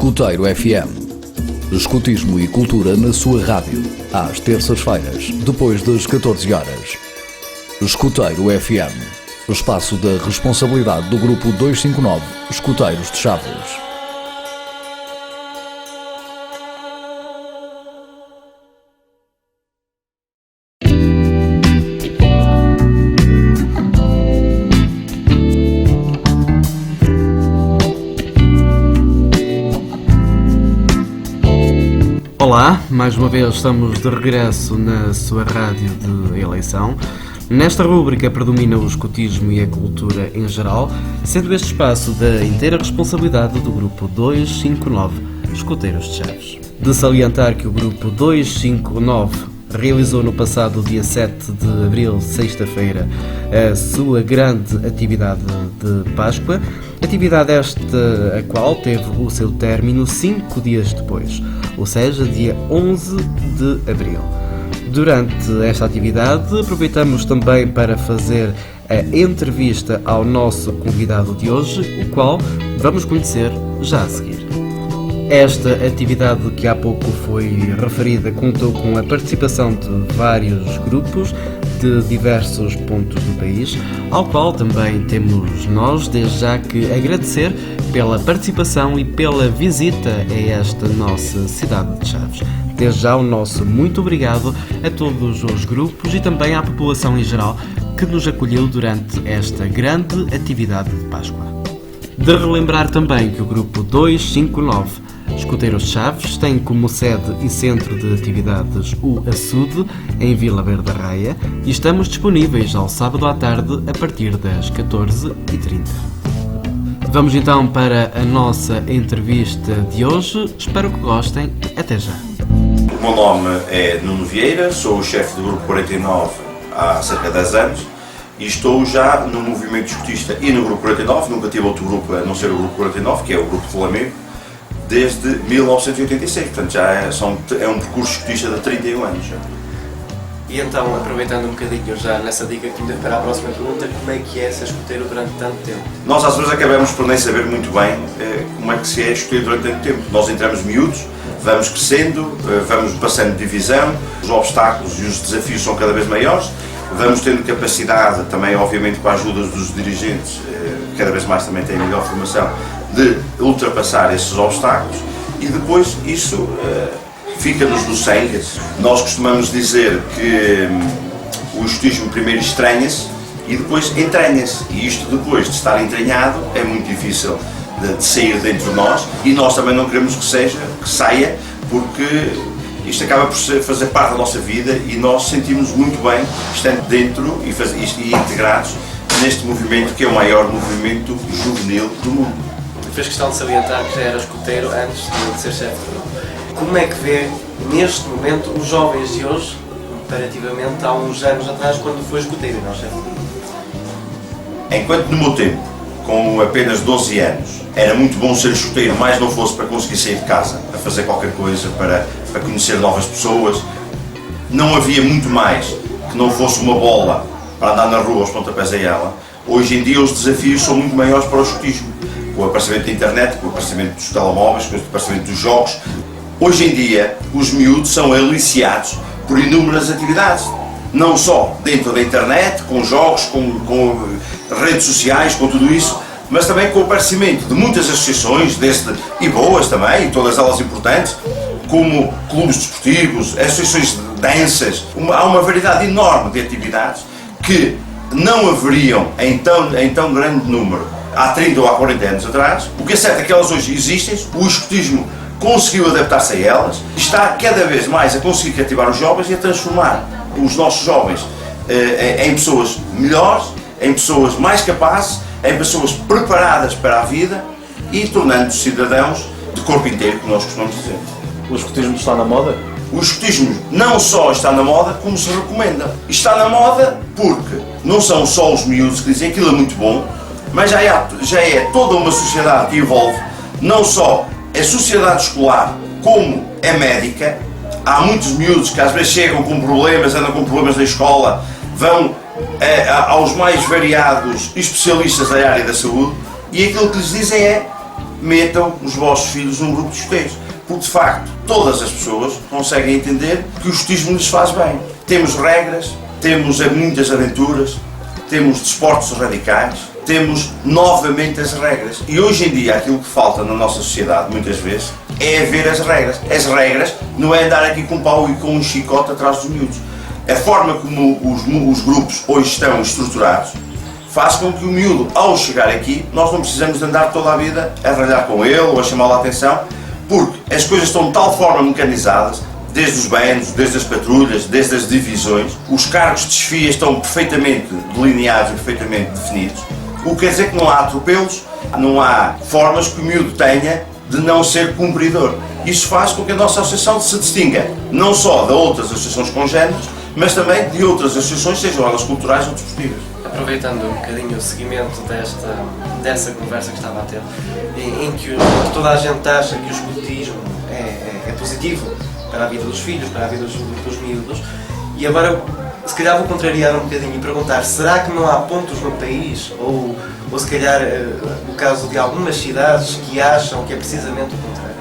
Escuteiro FM. Escutismo e cultura na sua rádio, às terças-feiras, depois das 14 horas. Escuteiro FM. Espaço da responsabilidade do Grupo 259 Escuteiros de Chaves. Olá, mais uma vez estamos de regresso na sua rádio de eleição. Nesta rúbrica predomina o escutismo e a cultura em geral, sendo este espaço da inteira responsabilidade do Grupo 259 Escuteiros de Chaves. De salientar que o Grupo 259 realizou no passado dia 7 de abril, sexta-feira, a sua grande atividade de Páscoa, atividade esta a qual teve o seu término 5 dias depois, ou seja, dia 11 de abril. Durante esta atividade, aproveitamos também para fazer a entrevista ao nosso convidado de hoje, o qual vamos conhecer já a seguir. Esta atividade que há pouco foi referida contou com a participação de vários grupos de diversos pontos do país, ao qual também temos nós, desde já, que agradecer pela participação e pela visita a esta nossa cidade de Chaves. Desde já o nosso muito obrigado a todos os grupos e também à população em geral que nos acolheu durante esta grande atividade de Páscoa. De relembrar também que o Grupo 259 Escuteiros de Chaves tem como sede e centro de atividades o Açude, em Vila Verde da Raia, e estamos disponíveis ao sábado à tarde a partir das 14h30. Vamos então para a nossa entrevista de hoje. Espero que gostem. Até já. O meu nome é Nuno Vieira, sou o chefe do Grupo 49 há cerca de 10 anos e estou já no movimento escutista e no Grupo 49, nunca tive outro grupo a não ser o Grupo 49, que é o Grupo de Lamego, desde 1986, portanto já é um percurso escutista de 31 anos. Já. E então, aproveitando um bocadinho já nessa dica que me deu para a próxima pergunta, como é que é ser escuteiro durante tanto tempo? Nós às vezes acabamos por nem saber muito bem como é que se é escuteiro durante tanto tempo. Nós entramos miúdos, vamos crescendo, vamos passando de divisão, os obstáculos e os desafios são cada vez maiores, vamos tendo capacidade, também obviamente com a ajuda dos dirigentes, cada vez mais também têm melhor formação, de ultrapassar esses obstáculos e depois isso fica-nos no sangue. Nós costumamos dizer que o escutismo primeiro estranha-se e depois entranha-se, e isto depois de estar entranhado é muito difícil de sair dentro de nós e nós também não queremos que saia, porque isto acaba por fazer parte da nossa vida e nós sentimos muito bem estando dentro e integrados neste movimento que é o maior movimento juvenil do mundo. Fez questão de salientar que já era escuteiro antes de ser chefe de grupo. Como é que vê neste momento os jovens de hoje, comparativamente há uns anos atrás, quando foi escuteiro e não chefe de grupo? Enquanto no meu tempo, com apenas 12 anos, era muito bom ser escuteiro, mas não fosse para conseguir sair de casa, a fazer qualquer coisa, para conhecer novas pessoas, não havia muito mais que não fosse uma bola para andar na rua aos pontapés a ela. Hoje em dia os desafios são muito maiores para o escutismo, com o aparecimento da internet, com o aparecimento dos telemóveis, com o aparecimento dos jogos. Hoje em dia os miúdos são aliciados por inúmeras atividades, não só dentro da internet, com jogos, com redes sociais, com tudo isso, mas também com o aparecimento de muitas associações, e boas também, e todas elas importantes, como clubes desportivos, associações de danças. Há uma variedade enorme de atividades que não haveriam em tão grande número há 30 ou há 40 anos atrás. O que é certo é que elas hoje existem, o escutismo conseguiu adaptar-se a elas, está cada vez mais a conseguir cativar os jovens e a transformar os nossos jovens em pessoas melhores, em pessoas mais capazes, em pessoas preparadas para a vida e tornando-se cidadãos de corpo inteiro, como nós costumamos dizer. O escutismo está na moda? O escutismo não só está na moda, como se recomenda. Está na moda porque não são só os miúdos que dizem aquilo é muito bom, mas já é toda uma sociedade que envolve não só a sociedade escolar, como a médica. Há muitos miúdos que às vezes chegam com problemas, andam com problemas na escola, vão aos mais variados especialistas da área da saúde e aquilo que lhes dizem é metam os vossos filhos num grupo de escuteiros. Porque, de facto, todas as pessoas conseguem entender que o escutismo lhes faz bem. Temos regras, temos muitas aventuras, temos desportos radicais, temos novamente as regras. E hoje em dia aquilo que falta na nossa sociedade, muitas vezes, é ver as regras. As regras não é andar aqui com um pau e com um chicote atrás dos miúdos. A forma como os grupos hoje estão estruturados faz com que o miúdo, ao chegar aqui, nós não precisamos de andar toda a vida a ralhar com ele ou a chamá-lo a atenção, porque as coisas estão de tal forma mecanizadas, desde os bandos, desde as patrulhas, desde as divisões, os cargos de desfia estão perfeitamente delineados e perfeitamente definidos, o que quer dizer que não há atropelos, não há formas que o miúdo tenha de não ser cumpridor. Isso faz com que a nossa associação se distinga, não só de outras associações congêneres, mas também de outras associações, sejam elas culturais ou desportivas. Aproveitando um bocadinho o seguimento dessa conversa que estava a ter, em que toda a gente acha que o escutismo é positivo para a vida dos filhos, para a vida dos miúdos, e agora se calhar vou contrariar um bocadinho e perguntar, será que não há pontos no país, ou se calhar no caso de algumas cidades que acham que é precisamente o contrário?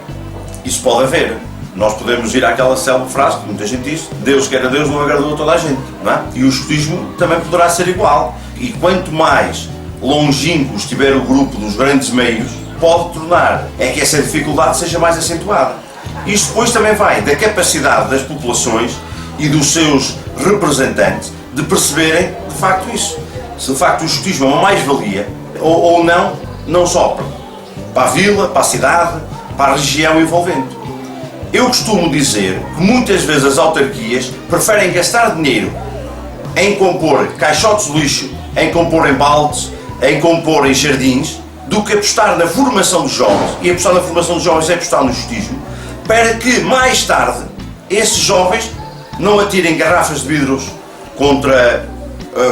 Isso pode haver. Nós podemos ir àquela célebre frase que muita gente diz: Deus que era Deus não agradou a toda a gente, não é? E o escutismo também poderá ser igual. E quanto mais longínquo estiver o grupo dos grandes meios, pode tornar que essa dificuldade seja mais acentuada. Isto depois também vai da capacidade das populações e dos seus representantes de perceberem de facto isso. Se de facto o escutismo é uma mais-valia ou não, não só para a vila, para a cidade, para a região envolvente. Eu costumo dizer que muitas vezes as autarquias preferem gastar dinheiro em compor caixotes de lixo, em compor em baldes, em compor em jardins, do que apostar na formação dos jovens. E apostar na formação dos jovens é apostar no escutismo, para que mais tarde esses jovens não atirem garrafas de vidros contra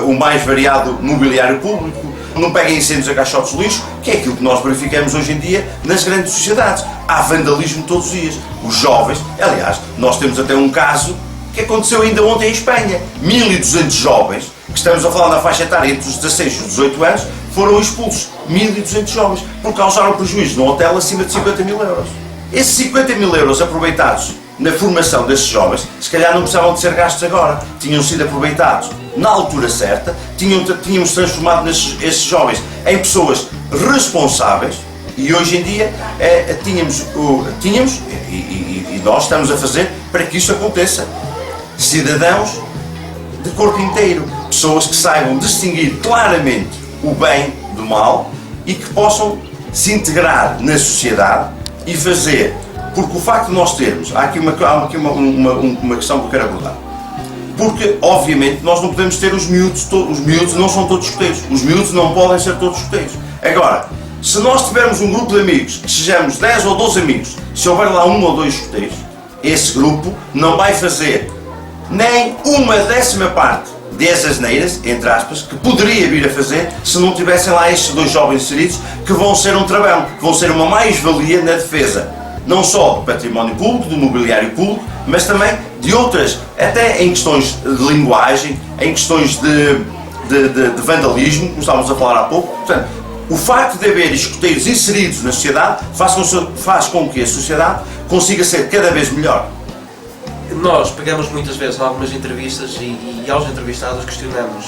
o mais variado mobiliário público, não peguem incêndios a caixotes de lixo, que é aquilo que nós verificamos hoje em dia nas grandes sociedades. Há vandalismo todos os dias. Os jovens, aliás, nós temos até um caso que aconteceu ainda ontem em Espanha. 1.200 jovens, que estamos a falar na faixa etária entre os 16 e os 18 anos, foram expulsos. 1.200 jovens, porque causaram prejuízo no hotel acima de 50 mil euros. Esses 50 mil euros aproveitados na formação desses jovens, se calhar não precisavam de ser gastos agora, tinham sido aproveitados na altura certa, tínhamos transformado esses jovens em pessoas responsáveis, e hoje em dia e nós estamos a fazer para que isso aconteça. Cidadãos de corpo inteiro, pessoas que saibam distinguir claramente o bem do mal e que possam se integrar na sociedade e fazer. Porque o facto de nós termos, há aqui uma questão que eu quero abordar. Porque, obviamente, nós não podemos ter os miúdos não são todos escuteiros. Os miúdos não podem ser todos escuteiros. Agora, se nós tivermos um grupo de amigos, que sejamos 10 ou 12 amigos, se houver lá 1 ou 2 escuteiros, esse grupo não vai fazer nem 1/10 parte das asneiras, entre aspas, que poderia vir a fazer se não tivessem lá estes 2 jovens inseridos, que vão ser um travão, que vão ser uma mais-valia na defesa, não só do património público, do mobiliário público, mas também de outras, até em questões de linguagem, em questões de vandalismo, como estávamos a falar há pouco. Portanto, o facto de haver escuteiros inseridos na sociedade faz com que a sociedade consiga ser cada vez melhor. Nós pegamos muitas vezes em algumas entrevistas e aos entrevistados questionamos: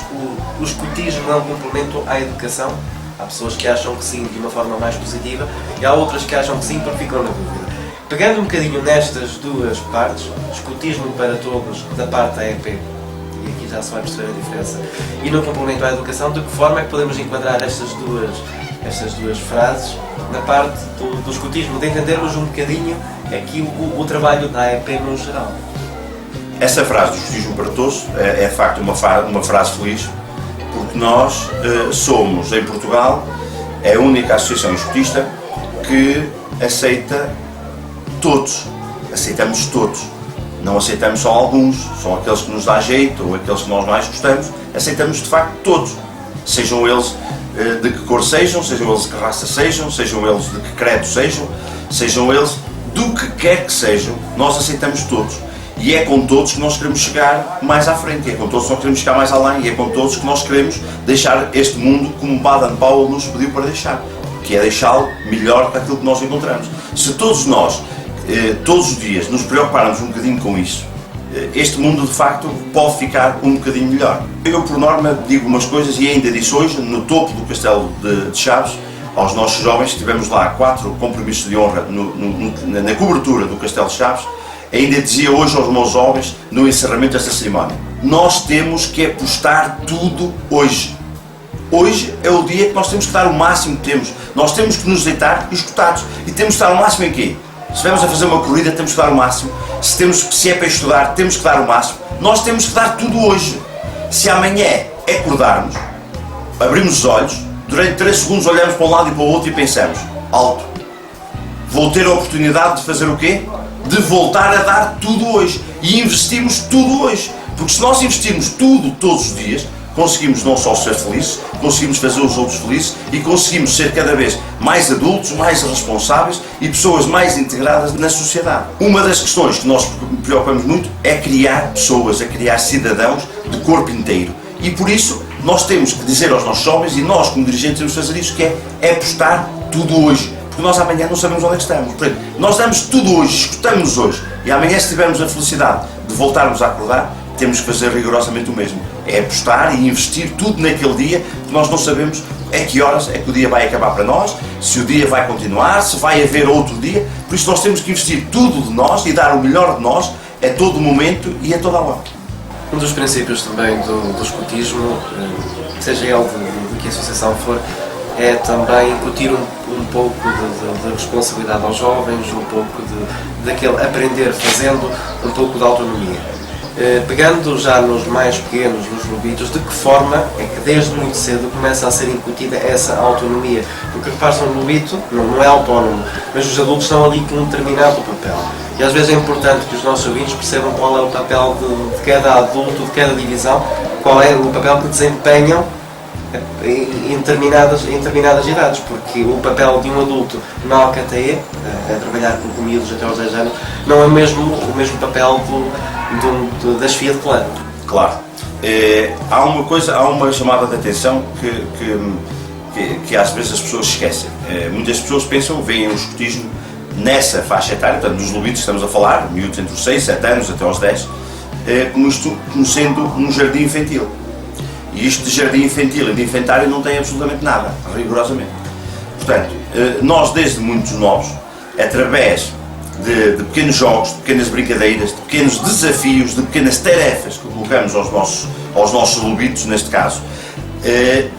o escutismo é um complemento à educação? Há pessoas que acham que sim, de uma forma mais positiva, e há outras que acham que sim, porque ficam na dúvida. Pegando um bocadinho nestas duas partes, escutismo para todos, da parte da EP, e aqui já se vai perceber a diferença, e no complemento à educação, de que forma é que podemos enquadrar estas duas frases na parte do escutismo, de entendermos um bocadinho aqui o trabalho da EP no geral? Essa frase do escutismo para todos é de facto uma frase feliz, porque nós somos, em Portugal, a única associação escutista que aceita todos, aceitamos todos, não aceitamos só alguns, só aqueles que nos dá jeito ou aqueles que nós mais gostamos, aceitamos de facto todos, sejam eles de que cor sejam eles de que raça sejam eles de que credo sejam eles do que quer que sejam, nós aceitamos todos. E é com todos que nós queremos chegar mais à frente, é com todos que nós queremos chegar mais além, e é com todos que nós queremos deixar este mundo como Baden-Powell nos pediu para deixar. que é deixá-lo melhor que aquilo que nós encontramos. Se todos nós, todos os dias, nos preocuparmos um bocadinho com isso, este mundo de facto pode ficar um bocadinho melhor. Eu por norma digo umas coisas e ainda disse hoje, no topo do Castelo de Chaves, aos nossos jovens, tivemos lá 4 compromissos de honra na cobertura do Castelo de Chaves, ainda dizia hoje aos meus jovens, no encerramento desta cerimónia, nós temos que apostar tudo hoje. Hoje é o dia que nós temos que dar o máximo que temos. Nós temos que nos deitar esgotados. E temos que dar o máximo em quê? Se estivermos a fazer uma corrida, temos que dar o máximo. Se é para estudar, temos que dar o máximo. Nós temos que dar tudo hoje. Se amanhã acordarmos, abrimos os olhos, durante 3 segundos olhamos para um lado e para o outro e pensamos, alto, vou ter a oportunidade de fazer o quê? De voltar a dar tudo hoje. E investimos tudo hoje. Porque se nós investirmos tudo todos os dias, conseguimos não só ser felizes, conseguimos fazer os outros felizes e conseguimos ser cada vez mais adultos, mais responsáveis e pessoas mais integradas na sociedade. Uma das questões que nós preocupamos muito é criar pessoas, é criar cidadãos de corpo inteiro. E por isso nós temos que dizer aos nossos jovens, e nós como dirigentes temos que fazer isso, que é apostar tudo hoje. Porque nós amanhã não sabemos onde é que estamos. Portanto, nós damos tudo hoje, escutamos-nos hoje. E amanhã, se tivermos a felicidade de voltarmos a acordar, temos que fazer rigorosamente o mesmo. É apostar e investir tudo naquele dia, porque nós não sabemos a que horas é que o dia vai acabar para nós, se o dia vai continuar, se vai haver outro dia. Por isso nós temos que investir tudo de nós e dar o melhor de nós a todo momento e a toda a hora. Um dos princípios também do escotismo, seja ele de que associação for, é também incutir um pouco de responsabilidade aos jovens, um pouco daquele aprender fazendo, um pouco de autonomia. Pegando já nos mais pequenos, nos lobitos, de que forma é que desde muito cedo começa a ser incutida essa autonomia? Porque repara-se, um lobito não é autónomo, mas os adultos estão ali com um determinado papel. E às vezes é importante que os nossos ouvintes percebam qual é o papel de cada adulto, de cada divisão, qual é o papel que desempenham em determinadas idades, porque o papel de um adulto na Alcateia, a trabalhar com miúdos até aos 10 anos, não é o mesmo papel da chefia de clã. Claro. Há uma chamada de atenção que às vezes as pessoas esquecem. Muitas pessoas pensam, veem o escotismo nessa faixa etária, portanto nos lobitos estamos a falar, miúdos entre os 6, 7 anos até aos 10, como sendo um jardim infantil. E isto de jardim infantil e de infantário não tem absolutamente nada, rigorosamente. Portanto, nós desde muitos novos, através de pequenos jogos, de pequenas brincadeiras, de pequenos desafios, de pequenas tarefas que colocamos aos nossos lobitos, neste caso,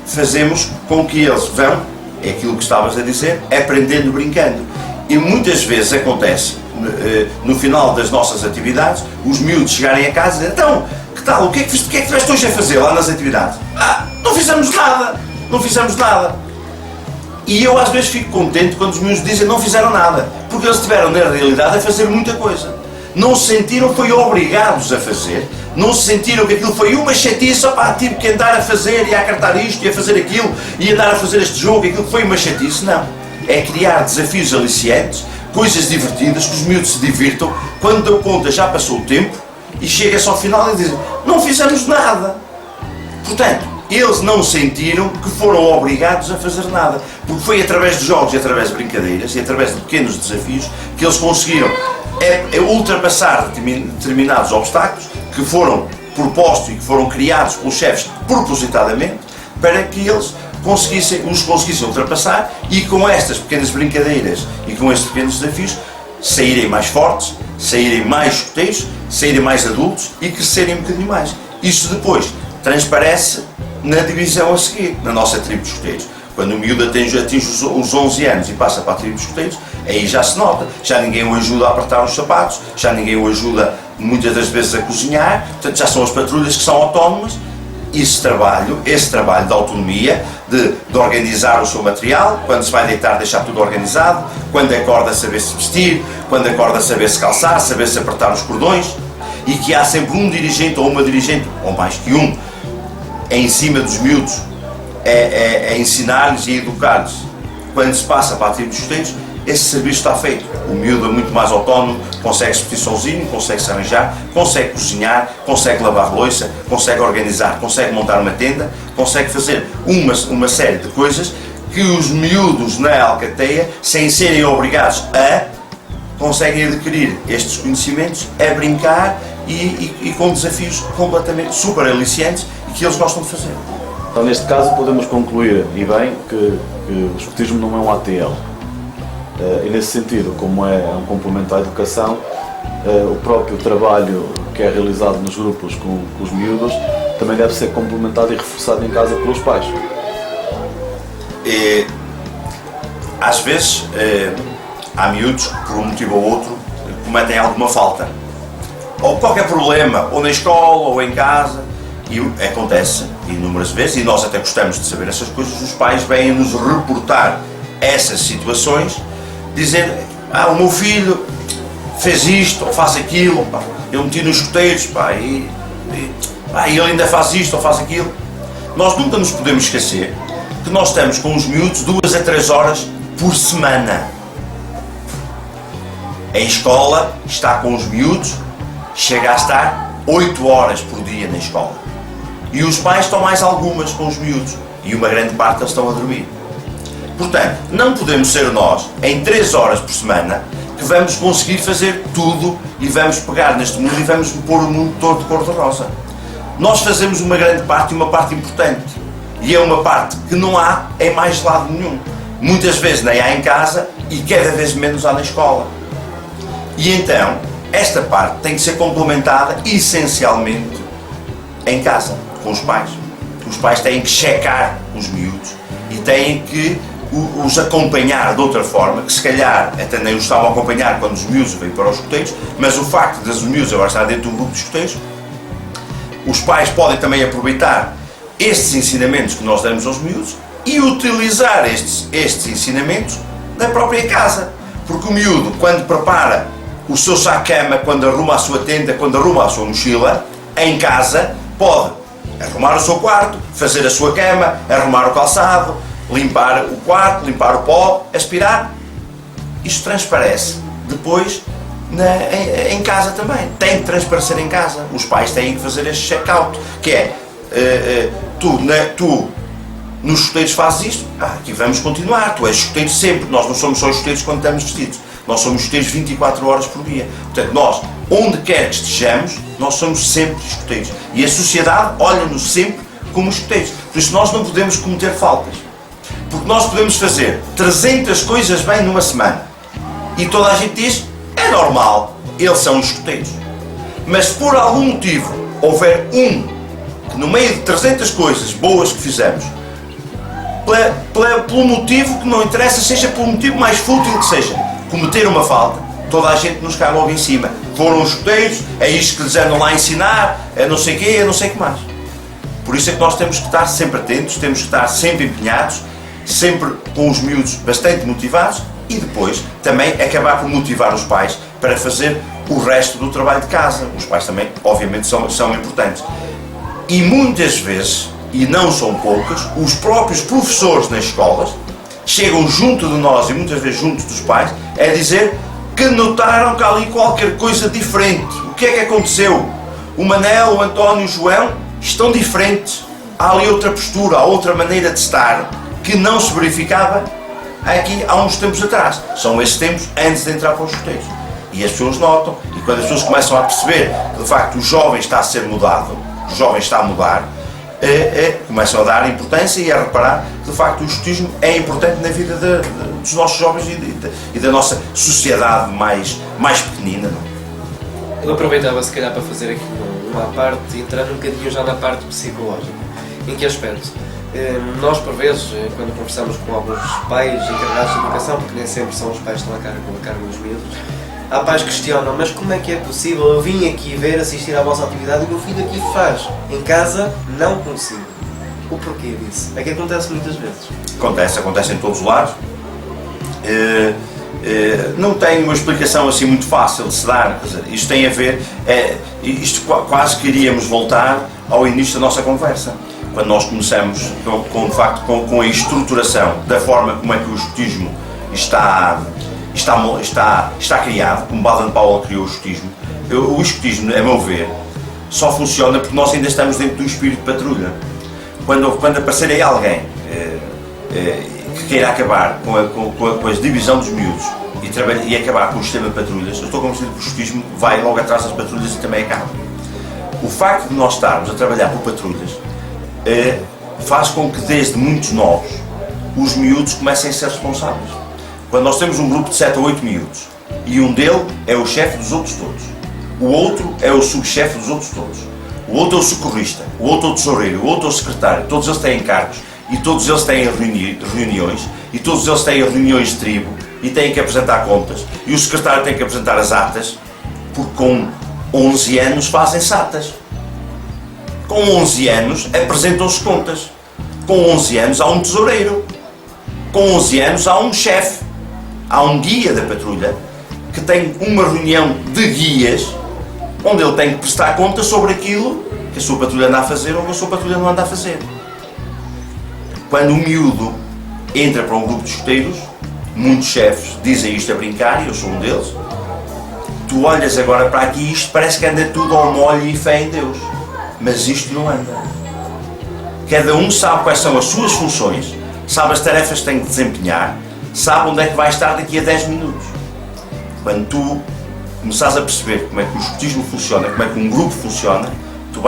fazemos com que eles vão, é aquilo que estavas a dizer, aprendendo brincando. E muitas vezes acontece, no final das nossas atividades, os miúdos chegarem a casa e dizem, então, que tal? O que é que tiveste hoje a fazer lá nas atividades? Não fizemos nada. E eu às vezes fico contente quando os miúdos dizem não fizeram nada, porque eles tiveram na realidade a fazer muita coisa. Não se sentiram, foi obrigados a fazer, não se sentiram que aquilo foi uma chatice, tive que andar a fazer e a acartar isto e a fazer aquilo e andar a fazer este jogo, aquilo foi uma chatice, não. É criar desafios aliciantes, coisas divertidas, que os miúdos se divirtam, quando deu conta já passou o tempo, e chega-se ao final e dizem, não fizemos nada. Portanto, eles não sentiram que foram obrigados a fazer nada, porque foi através de jogos e através de brincadeiras e através de pequenos desafios que eles conseguiram ultrapassar determinados obstáculos que foram propostos e que foram criados pelos chefes propositadamente para que eles os conseguissem ultrapassar e com estas pequenas brincadeiras e com estes pequenos desafios saírem mais fortes, saírem mais escoteiros, saírem mais adultos e crescerem um bocadinho mais. Isso depois transparece na divisão a seguir, na nossa tribo de escoteiros. Quando o miúdo atinge os 11 anos e passa para a tribo de escoteiros, aí já se nota, já ninguém o ajuda a apertar os sapatos, já ninguém o ajuda muitas das vezes a cozinhar, portanto já são as patrulhas que são autónomas. Esse trabalho de autonomia, de organizar o seu material, quando se vai deitar deixar tudo organizado, quando acorda saber se vestir, quando acorda saber se calçar, saber se apertar os cordões, e que há sempre um dirigente ou uma dirigente, ou mais que um, em cima dos miúdos, a ensinar-lhes e a educar-lhes. Quando se passa para a tribo dos escoteiros, esse serviço está feito. O miúdo é muito mais autónomo, consegue se vestir sozinho, consegue se arranjar, consegue cozinhar, consegue lavar louça, consegue organizar, consegue montar uma tenda, consegue fazer uma série de coisas que os miúdos na Alcateia, sem serem obrigados conseguem adquirir estes conhecimentos, a brincar e com desafios completamente super aliciantes e que eles gostam de fazer. Então, neste caso, podemos concluir, e bem, que o escotismo não é um ATL. E nesse sentido, como é um complemento à educação, o próprio trabalho que é realizado nos grupos com os miúdos também deve ser complementado e reforçado em casa pelos pais. Às vezes há miúdos que por um motivo ou outro cometem alguma falta, ou qualquer problema, ou na escola ou em casa, e acontece inúmeras vezes, e nós até gostamos de saber essas coisas. Os pais vêm nos reportar essas situações, dizendo: o meu filho fez isto ou faz aquilo, pá, eu meti nos escoteiros, pá, e ele ainda faz isto ou faz aquilo. Nós nunca nos podemos esquecer que nós estamos com os miúdos 2 a 3 horas por semana. A escola está com os miúdos, chega a estar 8 horas por dia na escola. E os pais estão mais algumas com os miúdos, e uma grande parte deles estão a dormir. Portanto, não podemos ser nós, em 3 horas por semana, que vamos conseguir fazer tudo e vamos pegar neste mundo e vamos pôr o mundo todo de cor-de-rosa. Nós fazemos uma grande parte e uma parte importante. E é uma parte que não há em mais lado nenhum. Muitas vezes nem há em casa e cada vez menos há na escola. E então, esta parte tem que ser complementada essencialmente em casa, com os pais. Os pais têm que checar os miúdos e têm que os acompanhar de outra forma, que se calhar até nem os estavam a acompanhar quando os miúdos vêm para os escoteiros, mas o facto de os miúdos agora estar dentro de um grupo de escoteiros, os pais podem também aproveitar estes ensinamentos que nós damos aos miúdos e utilizar estes ensinamentos na própria casa. Porque o miúdo, quando prepara o seu saco-cama, quando arruma a sua tenda, quando arruma a sua mochila, em casa pode arrumar o seu quarto, fazer a sua cama, arrumar o calçado, limpar o quarto, limpar o pó, aspirar. Isto transparece depois em casa também. Tem que transparecer em casa. Os pais têm que fazer este check-out, que é tu nos escoteiros fazes isto, aqui vamos continuar. Tu és escoteiro sempre. Nós não somos só escoteiros quando estamos vestidos. Nós somos escoteiros 24 horas por dia. Portanto, nós, onde quer que estejamos, nós somos sempre escoteiros. E a sociedade olha-nos sempre como escoteiros. Por isso nós não podemos cometer faltas. Porque nós podemos fazer 300 coisas bem numa semana. E toda a gente diz: é normal, eles são os escoteiros. Mas se por algum motivo houver um que no meio de 300 coisas boas que fizemos, pelo motivo que não interessa, seja pelo motivo mais fútil que seja, cometer uma falta, toda a gente nos cai logo em cima. Foram os escoteiros, é isto que lhes andam lá a ensinar, é não sei o quê, é não sei o que mais. Por isso é que nós temos que estar sempre atentos, temos que estar sempre empenhados, sempre com os miúdos bastante motivados e depois também acabar por motivar os pais para fazer o resto do trabalho de casa. Os pais também, obviamente, são importantes. E muitas vezes, e não são poucas, os próprios professores nas escolas chegam junto de nós e muitas vezes junto dos pais a dizer que notaram que há ali qualquer coisa diferente. O que é que aconteceu? O Manel, o António, o João estão diferentes. Há ali outra postura, há outra maneira de estar que não se verificava aqui há uns tempos atrás. São esses tempos antes de entrar para os escoteiros. E as pessoas notam, e quando as pessoas começam a perceber que de facto o jovem está a ser mudado, o jovem está a mudar, começam a dar importância e a reparar que de facto o escotismo é importante na vida dos nossos jovens e da nossa sociedade mais pequenina. Não? Eu aproveitava se calhar para fazer aqui uma parte, entrar um bocadinho já na parte psicológica. Em que aspecto? Nós, por vezes, quando conversamos com alguns pais encarregados de educação, porque nem sempre são os pais que estão a cargo dos miúdos, há pais que questionam: mas como é que é possível? Eu vim aqui ver, assistir à vossa atividade e o meu filho aqui faz. Em casa, não consigo. O porquê disso? É que acontece muitas vezes. Acontece em todos os lados. Não tem uma explicação assim muito fácil de se dar. Quer dizer, isto tem a ver, isto quase queríamos voltar ao início da nossa conversa, quando nós começamos com a estruturação da forma como é que o escotismo está criado, como Baden-Powell criou o escotismo. O escotismo, a meu ver, só funciona porque nós ainda estamos dentro do espírito de patrulha. Quando aparecer aí alguém que queira acabar com a divisão dos miúdos e acabar com o sistema de patrulhas, eu estou convencido que o escotismo vai logo atrás das patrulhas e também acaba. O facto de nós estarmos a trabalhar por patrulhas faz com que desde muitos novos os miúdos comecem a ser responsáveis. Quando nós temos um grupo de 7 ou 8 miúdos e um dele é o chefe dos outros todos, o outro é o subchefe dos outros todos, o outro é o socorrista, o outro é o tesoureiro, o outro é o secretário, todos eles têm cargos e todos eles têm reuniões e todos eles têm reuniões de tribo e têm que apresentar contas e o secretário tem que apresentar as atas, porque com 11 anos fazem-se atas. Com 11 anos apresentam-se contas. Com 11 anos há um tesoureiro. Com 11 anos há um chefe. Há um guia da patrulha que tem uma reunião de guias onde ele tem que prestar contas sobre aquilo que a sua patrulha anda a fazer ou que a sua patrulha não anda a fazer. Quando o miúdo entra para um grupo de escoteiros, muitos chefes dizem isto a brincar, e eu sou um deles, tu olhas agora para aqui e isto parece que anda tudo ao molho e fé em Deus. Mas isto não anda. Cada um sabe quais são as suas funções, sabe as tarefas que tem que desempenhar, sabe onde é que vai estar daqui a 10 minutos. Quando tu começares a perceber como é que o escotismo funciona, como é que um grupo funciona, tu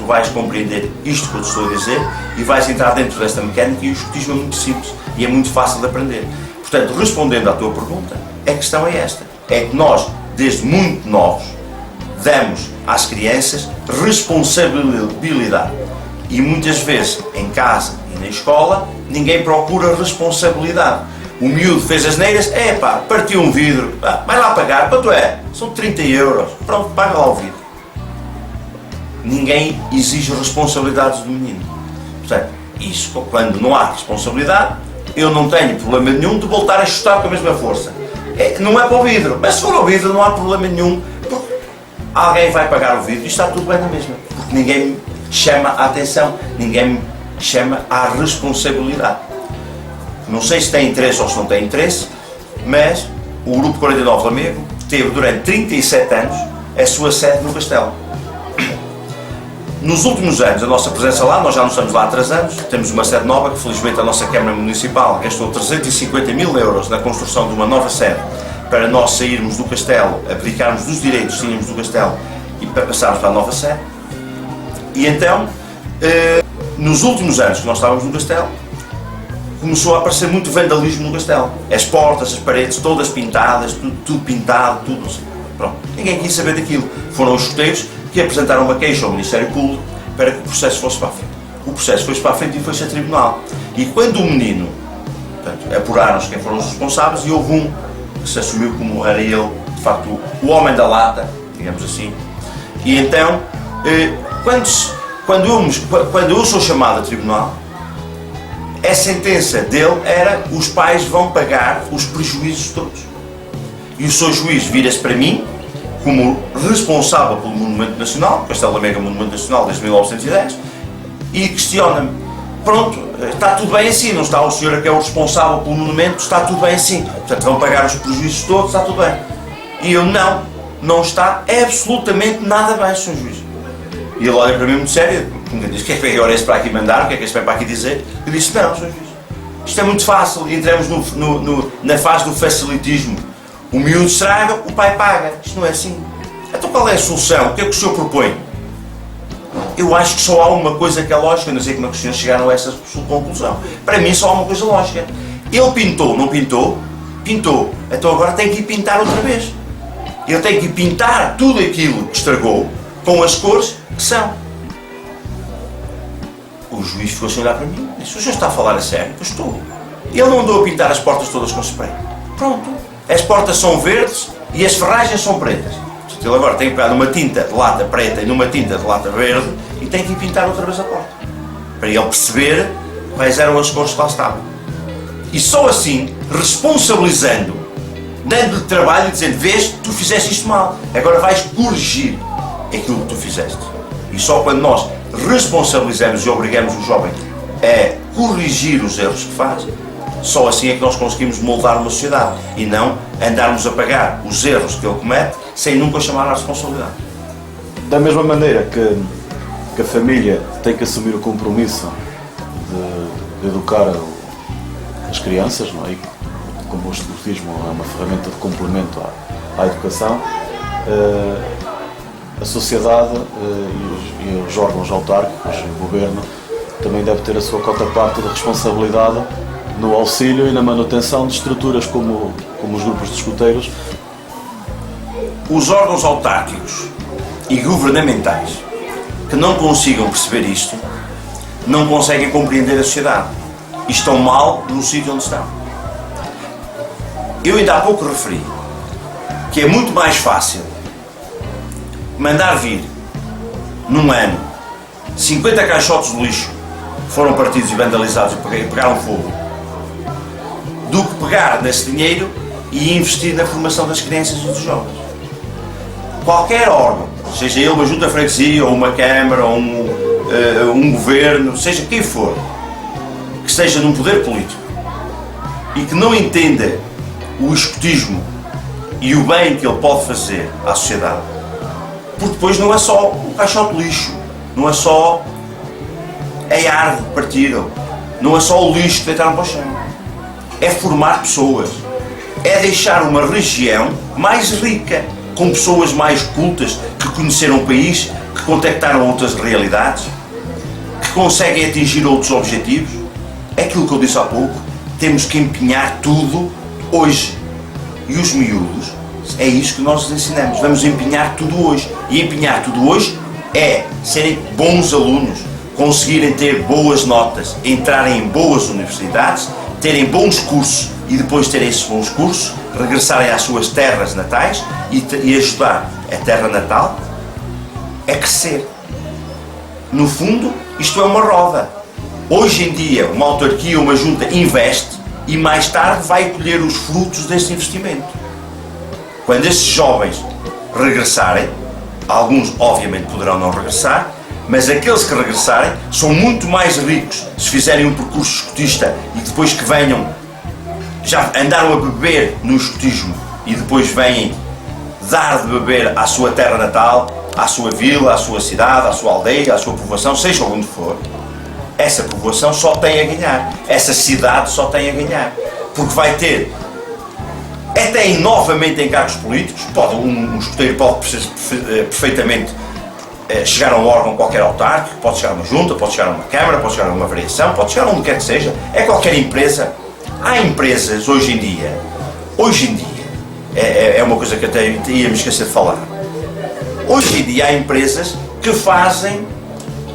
vais compreender isto que eu te estou a dizer e vais entrar dentro desta mecânica, e o escotismo é muito simples e é muito fácil de aprender. Portanto, respondendo à tua pergunta, a questão é esta. É que nós, desde muito novos, damos às crianças responsabilidade. E muitas vezes, em casa e na escola, ninguém procura responsabilidade. O miúdo fez as neiras, partiu um vidro, vai lá pagar, quanto é? São 30 €, pronto, paga lá o vidro. Ninguém exige responsabilidades do menino. Portanto, isso, quando não há responsabilidade, eu não tenho problema nenhum de voltar a chutar com a mesma força. Não é para o vidro, mas se for ao vidro não há problema nenhum, porque alguém vai pagar o vidro e está tudo bem na mesma. Porque ninguém me chama a atenção, ninguém me chama à responsabilidade. Não sei se tem interesse ou se não tem interesse, mas o Grupo 49 Lamego teve durante 37 anos a sua sede no Castelo. Nos últimos anos, a nossa presença lá, nós já não estamos lá há 3 anos, temos uma sede nova que felizmente a nossa Câmara Municipal gastou 350 mil € na construção de uma nova sede para nós sairmos do Castelo, abdicarmos dos direitos que tínhamos do Castelo e para passarmos para a nova sede. E então, nos últimos anos que nós estávamos no Castelo, começou a aparecer muito vandalismo no Castelo. As portas, as paredes, todas pintadas, tudo pintado, tudo assim. Pronto. Ninguém quis saber daquilo. Foram os escoteiros que apresentaram uma queixa ao Ministério Público para que o processo fosse para a frente. O processo foi para a frente e foi-se a tribunal. E quando o menino, portanto, apuraram-se quem foram os responsáveis, e houve um que se assumiu como era ele, de facto, o homem da lata, digamos assim. E então, quando eu sou chamado a tribunal, a sentença dele era: os pais vão pagar os prejuízos todos. E o seu juiz vira-se para mim, como responsável pelo Monumento Nacional, Castelo Lamego é Monumento Nacional desde 1910, e questiona-me: pronto, está tudo bem assim, não está o senhor que é o responsável pelo monumento, está tudo bem assim, portanto vão pagar os prejuízos todos, está tudo bem. E eu: não está absolutamente nada bem, senhor juiz. E ele olha para mim muito sério, me diz: o que é que vem agora este para aqui mandar, o que é que este vem para aqui dizer? Eu disse: não, senhor juiz, isto é muito fácil, e entramos na fase do facilitismo. O miúdo estraga, o pai paga. Isto não é assim. Então qual é a solução? O que é que o senhor propõe? Eu acho que só há uma coisa que é lógica. Eu não sei como é que os senhores chegaram a essa conclusão. Para mim só há uma coisa lógica. Ele pintou, não pintou? Pintou. Então agora tem que ir pintar outra vez. Ele tem que ir pintar tudo aquilo que estragou com as cores que são. O juiz ficou sem olhar para mim e disse: o senhor está a falar a sério? Eu estou. Ele não andou a pintar as portas todas com spray. Pronto. As portas são verdes e as ferragens são pretas. Portanto, ele agora tem que pegar numa tinta de lata preta e numa tinta de lata verde e tem que ir pintar outra vez a porta. Para ele perceber quais eram as cores que lá estavam. E só assim, responsabilizando, dando-lhe trabalho e dizendo: vês, tu fizeste isto mal, agora vais corrigir aquilo que tu fizeste. E só quando nós responsabilizamos e obrigamos o jovem a corrigir os erros que faz, só assim é que nós conseguimos moldar uma sociedade e não andarmos a pagar os erros que ele comete sem nunca chamar à responsabilidade. Da mesma maneira que a família tem que assumir o compromisso de educar as crianças, não é? E como o escotismo é uma ferramenta de complemento à educação, a sociedade e os órgãos autárquicos, o governo, também deve ter a sua cota-parte de responsabilidade no auxílio e na manutenção de estruturas como os grupos de escuteiros. Os órgãos autárquicos e governamentais que não consigam perceber isto, não conseguem compreender a sociedade e estão mal no sítio onde estão. Eu ainda há pouco referi que é muito mais fácil mandar vir num ano 50 caixotes de lixo que foram partidos e vandalizados e pegaram fogo, do que pegar nesse dinheiro e investir na formação das crianças e dos jovens. Qualquer órgão, seja ele uma junta de freguesia, ou uma câmara, ou um governo, seja quem for, que esteja num poder político e que não entenda o escotismo e o bem que ele pode fazer à sociedade, porque depois não é só o caixote de lixo, não é só a árvore que partiram, não é só o lixo que deitaram para o chão, é formar pessoas, é deixar uma região mais rica, com pessoas mais cultas, que conheceram o país, que contactaram outras realidades, que conseguem atingir outros objetivos. É aquilo que eu disse há pouco, temos que empenhar tudo hoje. E os miúdos, é isso que nós lhes ensinamos, vamos empenhar tudo hoje. E empenhar tudo hoje é serem bons alunos, conseguirem ter boas notas, entrarem em boas universidades, terem bons cursos e depois terem esses bons cursos, regressarem às suas terras natais e ajudar a terra natal a crescer. No fundo, isto é uma roda. Hoje em dia, uma autarquia, uma junta investe e mais tarde vai colher os frutos desse investimento. Quando esses jovens regressarem, alguns obviamente poderão não regressar, mas aqueles que regressarem são muito mais ricos se fizerem um percurso escotista e depois que venham, já andaram a beber no escotismo e depois vêm dar de beber à sua terra natal, à sua vila, à sua cidade, à sua aldeia, à sua povoação, seja onde for. Essa povoação só tem a ganhar, essa cidade só tem a ganhar, porque vai ter, até novamente em cargos políticos, um escoteiro pode perfeitamente chegar a um órgão qualquer autárquico, pode chegar a uma junta, pode chegar a uma câmara, pode chegar a uma variação, pode chegar onde quer que seja, é qualquer empresa. Há empresas hoje em dia, é uma coisa que até ia me esquecer de falar, hoje em dia há empresas que fazem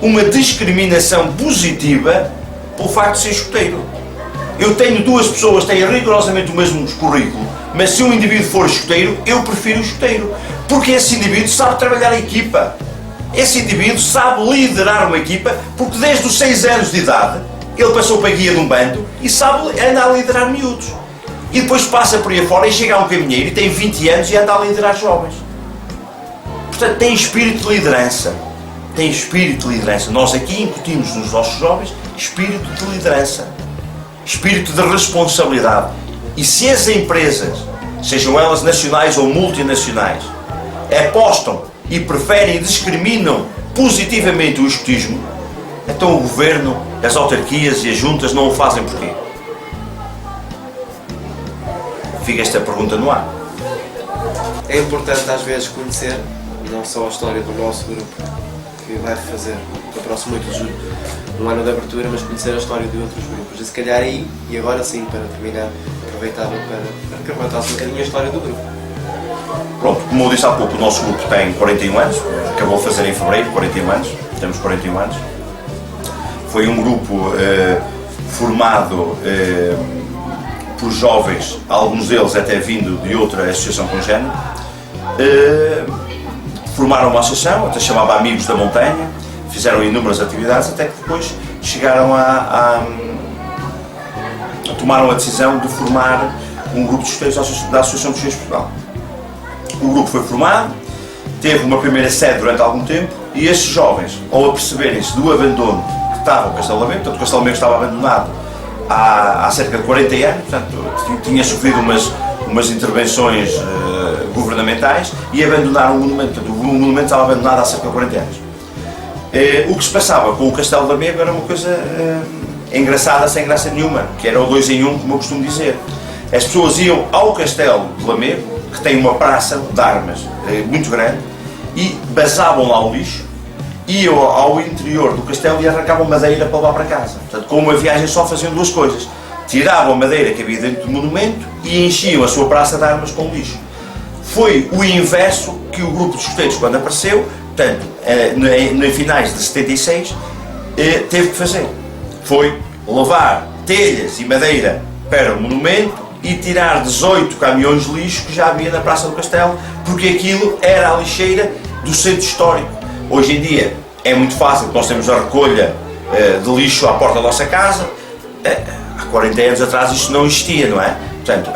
uma discriminação positiva pelo facto de ser escoteiro. Eu tenho duas pessoas que têm rigorosamente o mesmo currículo, mas se um indivíduo for escoteiro, eu prefiro o escoteiro, porque esse indivíduo sabe trabalhar a equipa, esse indivíduo sabe liderar uma equipa, porque desde os 6 anos de idade ele passou para a guia de um bando e sabe andar a liderar miúdos. E depois passa por aí fora e chega a um caminheiro e tem 20 anos e anda a liderar jovens. Portanto, tem espírito de liderança. Tem espírito de liderança. Nós aqui incutimos nos nossos jovens espírito de liderança, espírito de responsabilidade. E se as empresas, sejam elas nacionais ou multinacionais, apostam e preferem e discriminam positivamente o escotismo, então o governo, as autarquias e as juntas não o fazem porquê? Fica esta pergunta no ar. É importante às vezes conhecer não só a história do nosso grupo, que vai fazer no próximo 8 de julho um ano de abertura, mas conhecer a história de outros grupos. E se calhar aí, e agora sim, para terminar, aproveitava para que aumentasse um bocadinho a história do grupo. Pronto, como eu disse há pouco, o nosso grupo tem 41 anos, acabou de fazer em fevereiro, 41 anos, temos 41 anos. Foi um grupo formado por jovens, alguns deles até vindo de outra associação congénere. Formaram uma associação, até se chamava Amigos da Montanha, fizeram inúmeras atividades, até que depois chegaram tomaram a decisão de formar um grupo de escuteiros da Associação de Escuteiros de Portugal. O grupo foi formado, teve uma primeira sede durante algum tempo, e esses jovens, ao aperceberem-se do abandono que estava o Castelo Lamego, portanto o Castelo Lamego estava abandonado há cerca de 40 anos, portanto tinha sofrido umas intervenções governamentais e abandonaram o monumento. Portanto, o monumento estava abandonado há cerca de 40 anos. O que se passava com o Castelo Lamego era uma coisa engraçada sem graça nenhuma, que era o 2 em 1, como eu costumo dizer. As pessoas iam ao Castelo de Lamego, que tem uma praça de armas muito grande, e basavam lá o lixo, iam ao interior do castelo e arrancavam madeira para levar para casa. Portanto, com uma viagem só faziam duas coisas: tiravam a madeira que havia dentro do monumento e enchiam a sua praça de armas com lixo. Foi o inverso que o grupo de escuteiros, quando apareceu, portanto, nos finais de 76, teve que fazer. Foi levar telhas e madeira para o monumento e tirar 18 caminhões de lixo que já havia na Praça do Castelo, porque aquilo era a lixeira do centro histórico. Hoje em dia é muito fácil, nós temos a recolha de lixo à porta da nossa casa. Há 40 anos atrás isto não existia, não é? Portanto,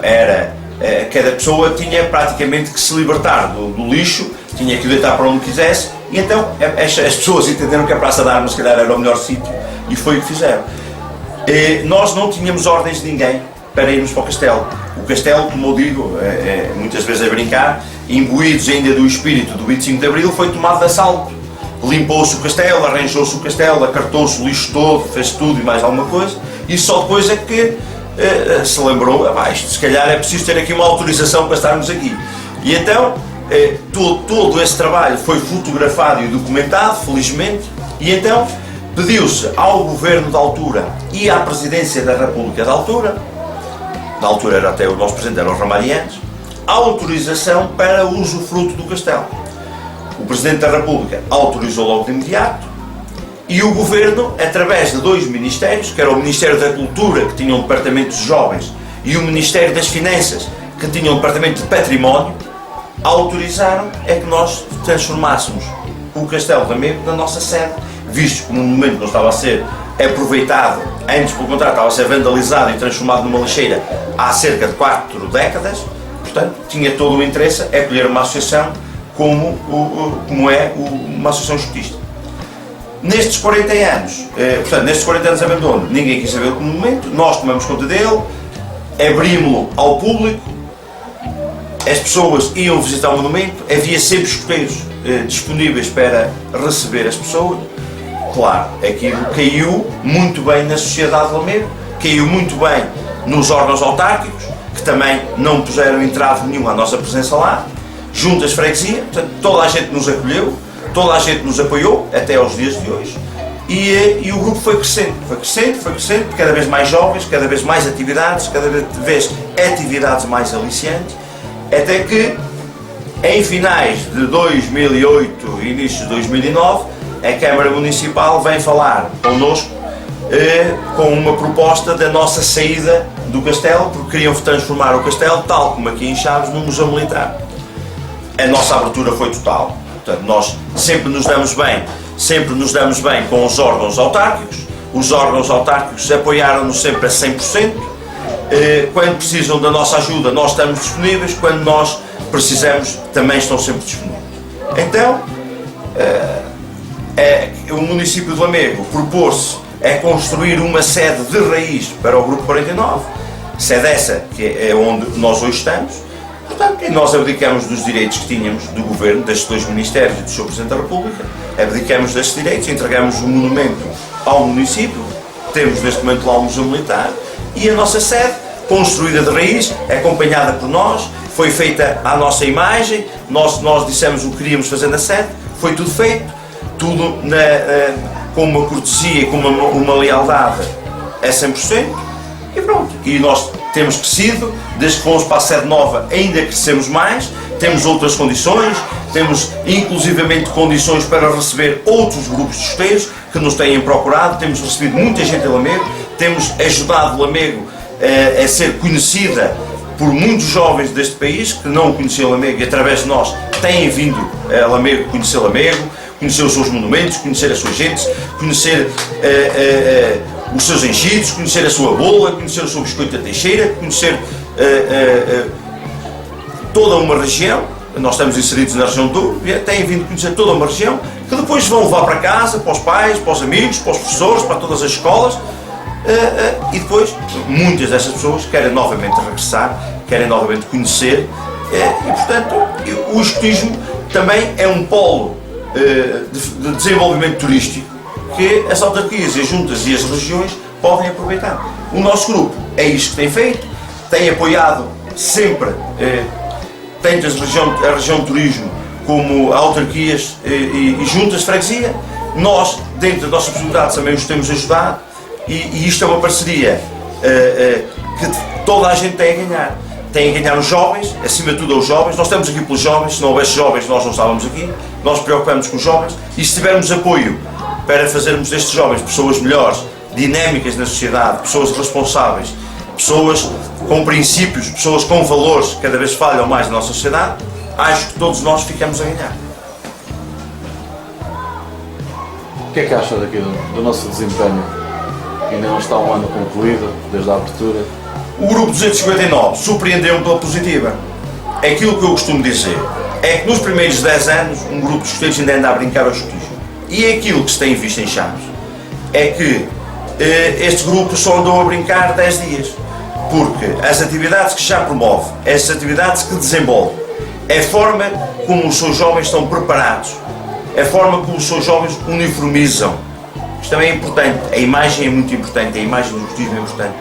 cada pessoa tinha praticamente que se libertar do lixo, tinha que o deitar para onde quisesse, e então as pessoas entenderam que a Praça de Armas, se calhar, era o melhor sítio, e foi o que fizeram. Nós não tínhamos ordens de ninguém para irmos para o castelo. O castelo, como eu digo, muitas vezes a brincar, imbuídos ainda do espírito do 25 de Abril, foi tomado de assalto. Limpou-se o castelo, arranjou-se o castelo, acartou-se o lixo todo, fez tudo e mais alguma coisa, e só depois é que se lembrou, isto, se calhar é preciso ter aqui uma autorização para estarmos aqui. E então, todo esse trabalho foi fotografado e documentado, felizmente, e então pediu-se ao governo da altura e à presidência da República da altura, na altura era até o nosso presidente, era o Ramalhianes, a autorização para o usufruto do castelo. O Presidente da República autorizou logo de imediato, e o Governo, através de dois ministérios, que era o Ministério da Cultura, que tinha um departamento de jovens, e o Ministério das Finanças, que tinha um departamento de património, autorizaram que nós transformássemos o Castelo de Lamego na nossa sede, visto que no momento não estava a ser aproveitado, antes pelo contrário estava a ser vandalizado e transformado numa lixeira há cerca de 4 décadas, portanto tinha todo o interesse a acolher uma associação como é uma associação escutista. Nestes 40 anos, nestes 40 anos de abandono, ninguém quis saber do monumento, nós tomamos conta dele, abrimos-lo ao público, as pessoas iam visitar o monumento, havia sempre escuteiros disponíveis para receber as pessoas. Claro, aquilo caiu muito bem na sociedade de Lamego, caiu muito bem nos órgãos autárquicos, que também não puseram entrave nenhum à nossa presença lá, juntas de freguesia, portanto, toda a gente nos acolheu, toda a gente nos apoiou, até aos dias de hoje, e o grupo foi crescendo, cada vez mais jovens, cada vez mais atividades, cada vez atividades mais aliciantes, até que, em finais de 2008 e início de 2009, a Câmara Municipal vem falar connosco com uma proposta da nossa saída do castelo, porque queriam transformar o castelo, tal como aqui em Chaves, num museu militar. A nossa abertura foi total. Portanto, nós sempre nos damos bem com os órgãos autárquicos. Os órgãos autárquicos apoiaram-nos sempre a 100%. Quando precisam da nossa ajuda, nós estamos disponíveis. Quando nós precisamos, também estão sempre disponíveis. Então, o município de Lamego propôs-se a construir uma sede de raiz para o Grupo 49, sede essa que é onde nós hoje estamos. Portanto, e nós abdicamos dos direitos que tínhamos do Governo, destes dois Ministérios e do Sr. Presidente da República, abdicamos destes direitos, entregamos o monumento ao município, temos neste momento lá um museu militar, e a nossa sede, construída de raiz, acompanhada por nós, foi feita à nossa imagem, nós dissemos o que queríamos fazer na sede, foi tudo feito, tudo com uma cortesia e com uma lealdade a 100%, e pronto. E nós temos crescido, desde que fomos para a sede nova ainda crescemos mais, temos outras condições, temos inclusivamente condições para receber outros grupos de escuteiros que nos têm procurado, temos recebido muita gente em Lamego, temos ajudado Lamego a ser conhecida por muitos jovens deste país que não conheciam Lamego e através de nós têm vindo a Lamego conhecer Lamego, conhecer os seus monumentos, conhecer as suas gentes, conhecer os seus enchidos, conhecer a sua bola, conhecer o seu biscoito da Teixeira, conhecer toda uma região. Nós estamos inseridos na região do Douro, têm vindo conhecer toda uma região, que depois vão levar para casa, para os pais, para os amigos, para os professores, para todas as escolas, e depois muitas dessas pessoas querem novamente regressar, querem novamente conhecer, e portanto o escutismo também é um polo de desenvolvimento turístico que as autarquias, as juntas e as regiões podem aproveitar. O nosso grupo é isto que tem feito, tem apoiado sempre, tanto a região de turismo como autarquias e juntas de freguesia. Nós, dentro das nossas possibilidades, também os temos ajudado e isto é uma parceria que toda a gente tem a ganhar. Tem a ganhar os jovens, acima de tudo os jovens. Nós estamos aqui pelos jovens, se não houvesse jovens nós não estávamos aqui. Nós preocupamos com os jovens e se tivermos apoio para fazermos destes jovens pessoas melhores, dinâmicas na sociedade, pessoas responsáveis, pessoas com princípios, pessoas com valores que cada vez falham mais na nossa sociedade, acho que todos nós ficamos a ganhar. O que é que acha daqui do nosso desempenho? Ainda não está um ano concluído, desde a abertura. O grupo 259 surpreendeu-me pela positiva. Aquilo que eu costumo dizer é que nos primeiros 10 anos um grupo de escuteiros ainda anda a brincar ao escutismo. E aquilo que se tem visto em Chaves é que este grupo só andou a brincar 10 dias. Porque as atividades que já promove, as atividades que desenvolve, a forma como os seus jovens estão preparados, a forma como os seus jovens uniformizam. Isto também é importante, a imagem é muito importante, a imagem do escutismo é importante.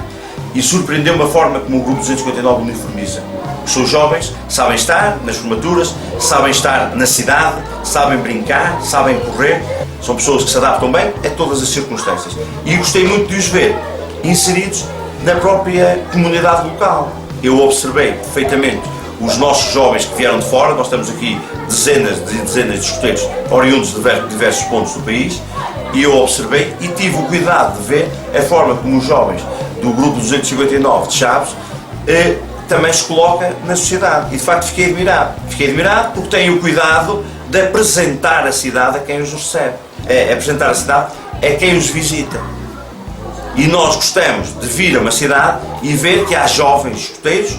E surpreendeu-me a forma como o grupo 259 uniformiza. Os seus jovens sabem estar nas formaturas, sabem estar na cidade, sabem brincar, sabem correr. São pessoas que se adaptam bem a todas as circunstâncias. E gostei muito de os ver inseridos na própria comunidade local. Eu observei perfeitamente os nossos jovens que vieram de fora. Nós temos aqui dezenas de escuteiros oriundos de diversos pontos do país. E eu observei e tive o cuidado de ver a forma como os jovens do grupo 259 de Chaves também se coloca na sociedade. E de facto fiquei admirado. Fiquei admirado porque têm o cuidado de apresentar a cidade a quem os recebe. Apresentar a cidade a quem os visita. E nós gostamos de vir a uma cidade e ver que há jovens escuteiros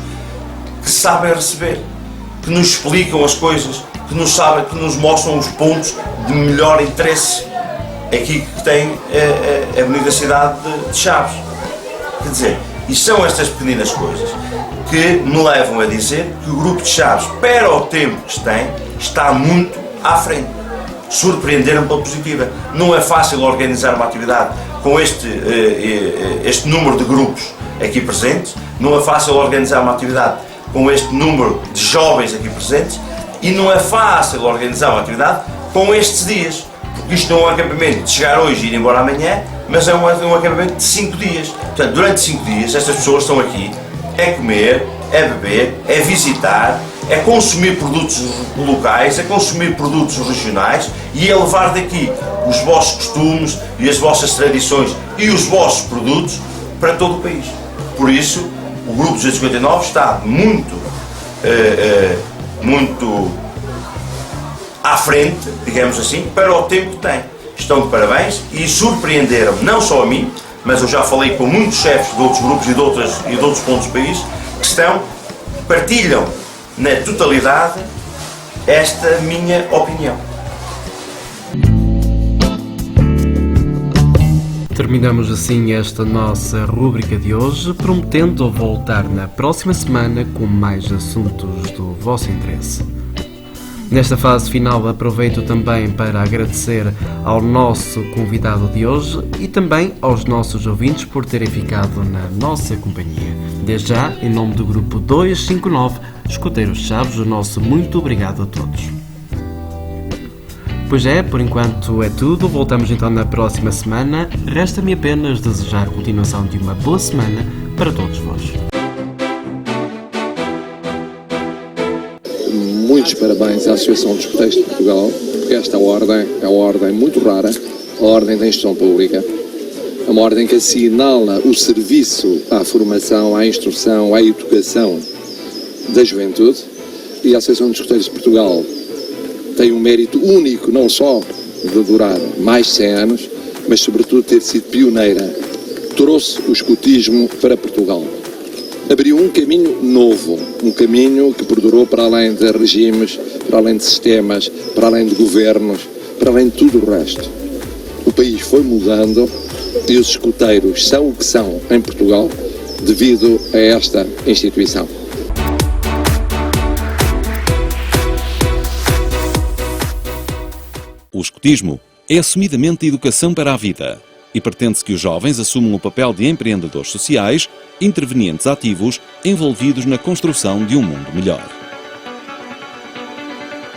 que sabem receber, que nos explicam as coisas, que nos mostram os pontos de melhor interesse aqui que tem a bonita cidade de Chaves. Quer dizer, e são estas pequeninas coisas que me levam a dizer que o grupo de Chaves, para o tempo que tem, está muito à frente. Surpreenderam-me pela positiva. Não é fácil organizar uma atividade com este número de grupos aqui presentes, não é fácil organizar uma atividade com este número de jovens aqui presentes e não é fácil organizar uma atividade com estes dias. Porque isto não é um acampamento de chegar hoje e ir embora amanhã, mas é um acampamento de 5 dias. Portanto, durante 5 dias, estas pessoas estão aqui a comer, a beber, a visitar, a consumir produtos locais, a consumir produtos regionais e a levar daqui os vossos costumes e as vossas tradições e os vossos produtos para todo o país. Por isso, o grupo 259 está muito à frente, digamos assim, para o tempo que tem. Estão de parabéns e surpreenderam não só a mim, mas eu já falei com muitos chefes de outros grupos e de outros pontos do país que partilham na totalidade esta minha opinião. Terminamos assim esta nossa rúbrica de hoje, prometendo voltar na próxima semana com mais assuntos do vosso interesse. Nesta fase final aproveito também para agradecer ao nosso convidado de hoje e também aos nossos ouvintes por terem ficado na nossa companhia. Desde já, em nome do grupo 259, Escuteiros Chaves, o nosso muito obrigado a todos. Pois é, por enquanto é tudo, voltamos então na próxima semana. Resta-me apenas desejar a continuação de uma boa semana para todos vós. Muitos parabéns à Associação dos Escuteiros de Portugal, porque esta ordem é uma ordem muito rara, a ordem da instrução pública. É uma ordem que assinala o serviço à formação, à instrução, à educação da juventude, e a Associação dos Escuteiros de Portugal tem um mérito único, não só de durar mais de 100 anos, mas sobretudo ter sido pioneira. Trouxe o escutismo para Portugal. Abriu um caminho novo, um caminho que perdurou para além de regimes, para além de sistemas, para além de governos, para além de tudo o resto. O país foi mudando e os escuteiros são o que são em Portugal devido a esta instituição. O escutismo é assumidamente educação para a vida. e pretende-se que os jovens assumam o papel de empreendedores sociais, intervenientes ativos, envolvidos na construção de um mundo melhor.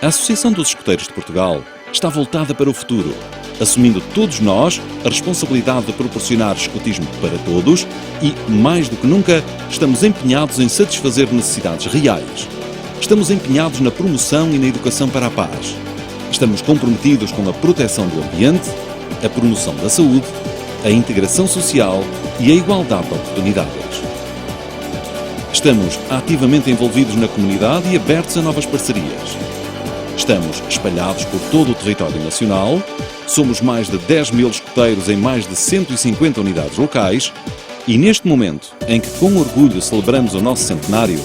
A Associação dos Escuteiros de Portugal está voltada para o futuro, assumindo todos nós a responsabilidade de proporcionar escutismo para todos e, mais do que nunca, estamos empenhados em satisfazer necessidades reais. Estamos empenhados na promoção e na educação para a paz. Estamos comprometidos com a proteção do ambiente, a promoção da saúde, a integração social e a igualdade de oportunidades. Estamos ativamente envolvidos na comunidade e abertos a novas parcerias. Estamos espalhados por todo o território nacional, somos mais de 10 mil escuteiros em mais de 150 unidades locais e neste momento, em que com orgulho celebramos o nosso centenário,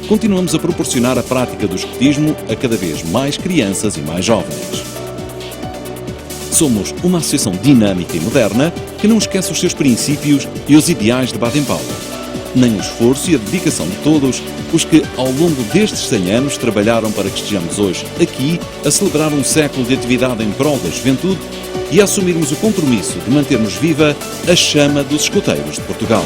continuamos a proporcionar a prática do escutismo a cada vez mais crianças e mais jovens. Somos uma associação dinâmica e moderna que não esquece os seus princípios e os ideais de Baden-Powell, nem o esforço e a dedicação de todos os que, ao longo destes 100 anos, trabalharam para que estejamos hoje aqui a celebrar um século de atividade em prol da juventude e a assumirmos o compromisso de mantermos viva a chama dos escuteiros de Portugal.